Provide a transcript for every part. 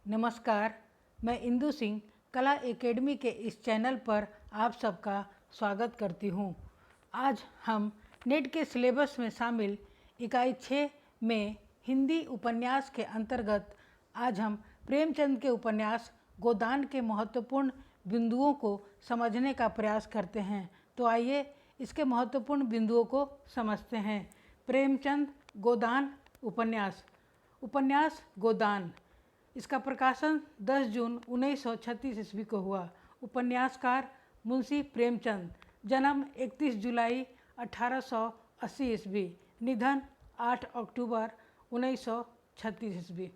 नमस्कार, मैं इंदु सिंह कला एकेडमी के इस चैनल पर आप सबका स्वागत करती हूँ। आज हम नेट के सिलेबस में शामिल इकाई 6 में हिंदी उपन्यास के अंतर्गत आज हम प्रेमचंद के उपन्यास गोदान के महत्वपूर्ण बिंदुओं को समझने का प्रयास करते हैं। तो आइए इसके महत्वपूर्ण बिंदुओं को समझते हैं। प्रेमचंद गोदान उपन्यास गोदान, इसका प्रकाशन 10 जून 1936 ईस्वी को हुआ। उपन्यासकार मुंशी प्रेमचंद, जन्म 31 जुलाई 1880 ईस्वी, निधन 8 अक्टूबर 1936 ईस्वी।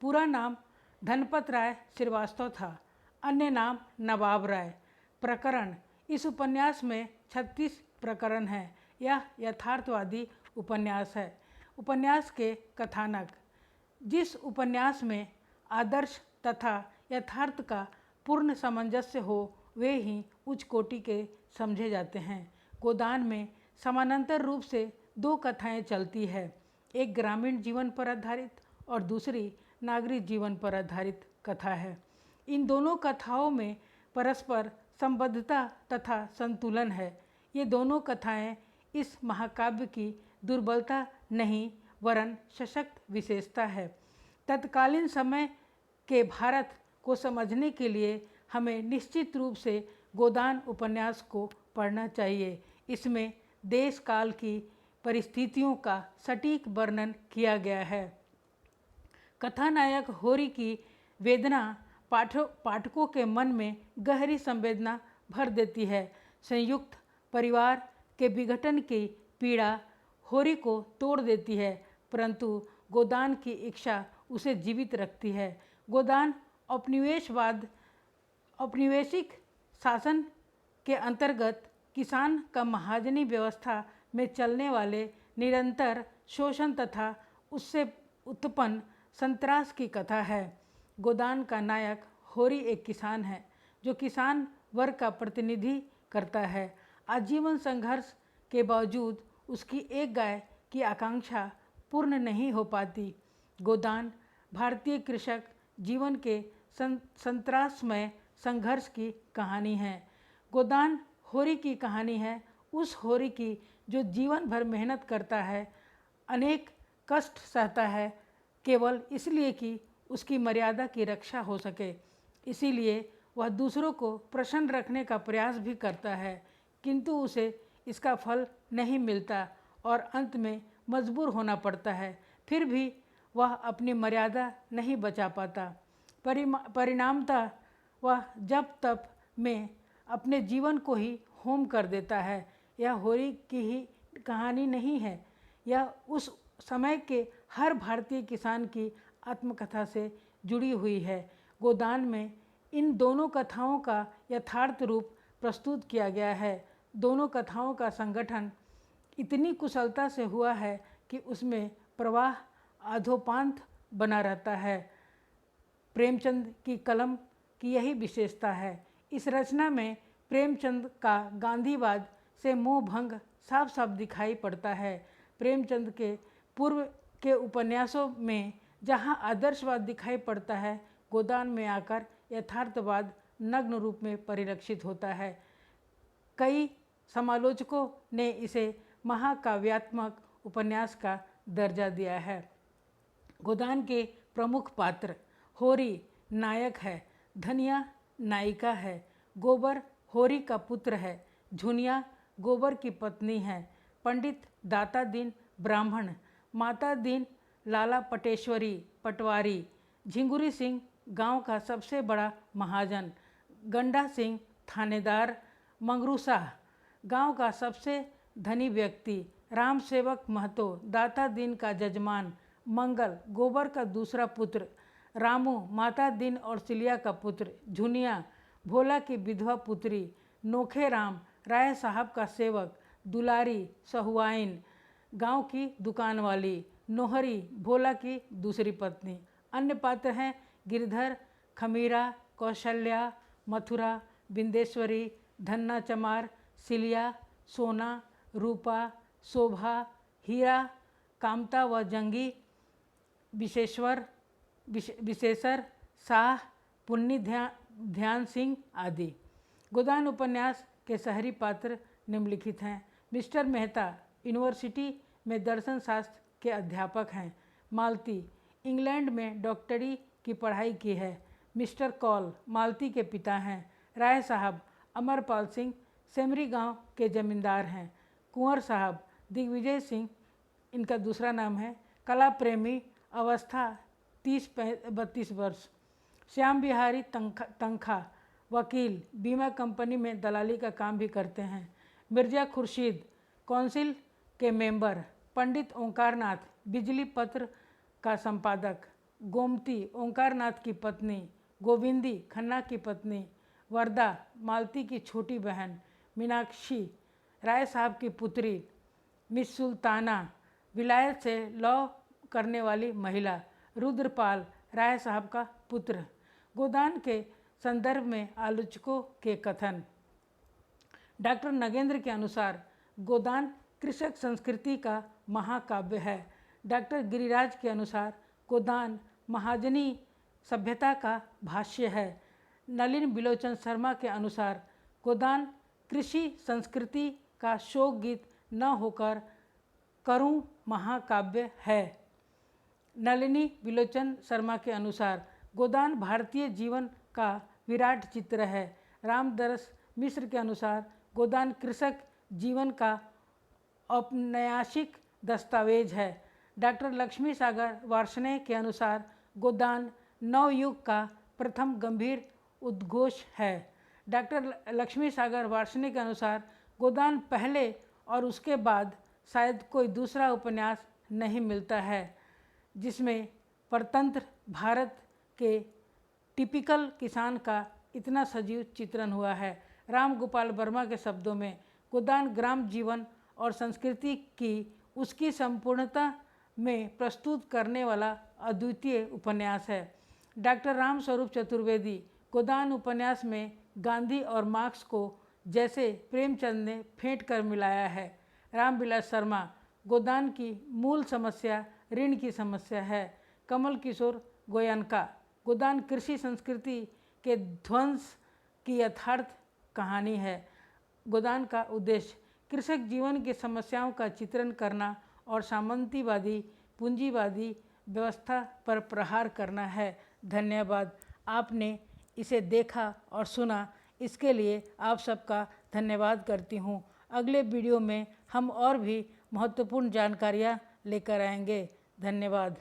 पूरा नाम धनपत राय श्रीवास्तव था, अन्य नाम नवाब राय। प्रकरण, इस उपन्यास में 36 प्रकरण हैं। यह यथार्थवादी उपन्यास है। उपन्यास के कथानक, जिस उपन्यास में आदर्श तथा यथार्थ का पूर्ण सामंजस्य हो वे ही उच्च कोटि के समझे जाते हैं। गोदान में समानांतर रूप से दो कथाएं चलती है, एक ग्रामीण जीवन पर आधारित और दूसरी नागरिक जीवन पर आधारित कथा है। इन दोनों कथाओं में परस्पर संबद्धता तथा संतुलन है। ये दोनों कथाएं इस महाकाव्य की दुर्बलता नहीं वरन सशक्त विशेषता है। तत्कालीन समय के भारत को समझने के लिए हमें निश्चित रूप से गोदान उपन्यास को पढ़ना चाहिए। इसमें देश काल की परिस्थितियों का सटीक वर्णन किया गया है। कथानायक होरी की वेदना पाठकों के मन में गहरी संवेदना भर देती है। संयुक्त परिवार के विघटन की पीड़ा होरी को तोड़ देती है, परंतु गोदान की इच्छा उसे जीवित रखती है। गोदान औपनिवेशिक शासन के अंतर्गत किसान का महाजनी व्यवस्था में चलने वाले निरंतर शोषण तथा उससे उत्पन्न संत्रास की कथा है। गोदान का नायक होरी एक किसान है जो किसान वर्ग का प्रतिनिधि करता है। आजीवन संघर्ष के बावजूद उसकी एक गाय की आकांक्षा पूर्ण नहीं हो पाती। गोदान भारतीय कृषक जीवन के संत्रासमय संघर्ष की कहानी है। गोदान होरी की कहानी है, उस होरी की जो जीवन भर मेहनत करता है, अनेक कष्ट सहता है, केवल इसलिए कि उसकी मर्यादा की रक्षा हो सके। इसीलिए वह दूसरों को प्रसन्न रखने का प्रयास भी करता है, किंतु उसे इसका फल नहीं मिलता और अंत में मजबूर होना पड़ता है। फिर भी वह अपनी मर्यादा नहीं बचा पाता। परिणामतः वह जब तप में अपने जीवन को ही होम कर देता है। यह होरी की ही कहानी नहीं है, यह उस समय के हर भारतीय किसान की आत्मकथा से जुड़ी हुई है। गोदान में इन दोनों कथाओं का यथार्थ रूप प्रस्तुत किया गया है। दोनों कथाओं का संगठन इतनी कुशलता से हुआ है कि उसमें प्रवाह आधोपांत बना रहता है। प्रेमचंद की कलम की यही विशेषता है। इस रचना में प्रेमचंद का गांधीवाद से मोह भंग साफ साफ दिखाई पड़ता है। प्रेमचंद के पूर्व के उपन्यासों में जहाँ आदर्शवाद दिखाई पड़ता है, गोदान में आकर यथार्थवाद नग्न रूप में परिलक्षित होता है। कई समालोचकों ने इसे महाकाव्यात्मक उपन्यास का दर्जा दिया है। गोदान के प्रमुख पात्र, होरी नायक है, धनिया नायिका है, गोबर होरी का पुत्र है, झुनिया गोबर की पत्नी है, पंडित दाता दीन ब्राह्मण, माता दीन लाला पटेश्वरी पटवारी, झिंगुरी सिंह गांव का सबसे बड़ा महाजन, गंडा सिंह थानेदार, मंगरू शाह गांव का सबसे धनी व्यक्ति, राम सेवक महतो दाता दीन का जजमान, मंगल गोबर का दूसरा पुत्र, रामू माता दीन और सिलिया का पुत्र, झुनिया भोला की विधवा पुत्री, नोखे राम राय साहब का सेवक, दुलारी सहुआइन गांव की दुकान वाली, नोहरी भोला की दूसरी पत्नी। अन्य पात्र हैं गिरधर, खमीरा, कौशल्या, मथुरा, बिंदेश्वरी, धन्ना चमार, सिलिया, सोना, रूपा, शोभा, हीरा, कामता व जंगी, विशेषर, शाह, पुन्नी ध्यान सिंह आदि। गोदान उपन्यास के शहरी पात्र निम्नलिखित हैं। मिस्टर मेहता यूनिवर्सिटी में दर्शन शास्त्र के अध्यापक हैं। मालती इंग्लैंड में डॉक्टरी की पढ़ाई की है। मिस्टर कौल मालती के पिता हैं। राय साहब अमरपाल सिंह सेमरी गांव के जमींदार हैं। कुंवर साहब दिग्विजय सिंह इनका दूसरा नाम है, कला प्रेमी, अवस्था 30-32 वर्ष। श्याम बिहारी तंखा वकील, बीमा कंपनी में दलाली का काम भी करते हैं। मिर्जा खुर्शीद कौंसिल के मेंबर। पंडित ओंकारनाथ बिजली पत्र का संपादक। गोमती ओंकारनाथ की पत्नी। गोविंदी खन्ना की पत्नी। वरदा मालती की छोटी बहन। मीनाक्षी राय साहब की पुत्री। मिस सुल्ताना विलायत से लॉ करने वाली महिला। रुद्रपाल राय साहब का पुत्र। गोदान के संदर्भ में आलोचकों के कथन। डॉक्टर नगेंद्र के अनुसार गोदान कृषक संस्कृति का महाकाव्य है। डॉक्टर गिरिराज के अनुसार गोदान महाजनी सभ्यता का भाष्य है। नलिन बिलोचन शर्मा के अनुसार गोदान कृषि संस्कृति का शोक गीत न होकर करुण महाकाव्य है। नलिनी बिलोचन शर्मा के अनुसार गोदान भारतीय जीवन का विराट चित्र है। रामदरस मिश्र के अनुसार गोदान कृषक जीवन का औपन्यासिक दस्तावेज है। डॉक्टर लक्ष्मी सागर वार्ष्णेय के अनुसार गोदान नवयुग का प्रथम गंभीर उद्घोष है। डॉक्टर लक्ष्मी सागर वार्ष्णेय के अनुसार गोदान पहले और उसके बाद शायद कोई दूसरा उपन्यास नहीं मिलता है जिसमें परतंत्र भारत के टिपिकल किसान का इतना सजीव चित्रण हुआ है। राम गोपाल वर्मा के शब्दों में गोदान ग्राम जीवन और संस्कृति की उसकी संपूर्णता में प्रस्तुत करने वाला अद्वितीय उपन्यास है। डॉक्टर राम स्वरूप चतुर्वेदी गोदान उपन्यास में गांधी और मार्क्स को जैसे प्रेमचंद ने फेंट कर मिलाया है। रामविलास शर्मा गोदान की मूल समस्या ऋण की समस्या है। कमल किशोर गोयनका गोदान कृषि संस्कृति के ध्वंस की यथार्थ कहानी है। गोदान का उद्देश्य कृषक जीवन की समस्याओं का चित्रण करना और सामंतीवादी पूंजीवादी व्यवस्था पर प्रहार करना है। धन्यवाद। आपने इसे देखा और सुना, इसके लिए आप सबका धन्यवाद करती हूँ। अगले वीडियो में हम और भी महत्वपूर्ण जानकारियाँ लेकर आएंगे। धन्यवाद।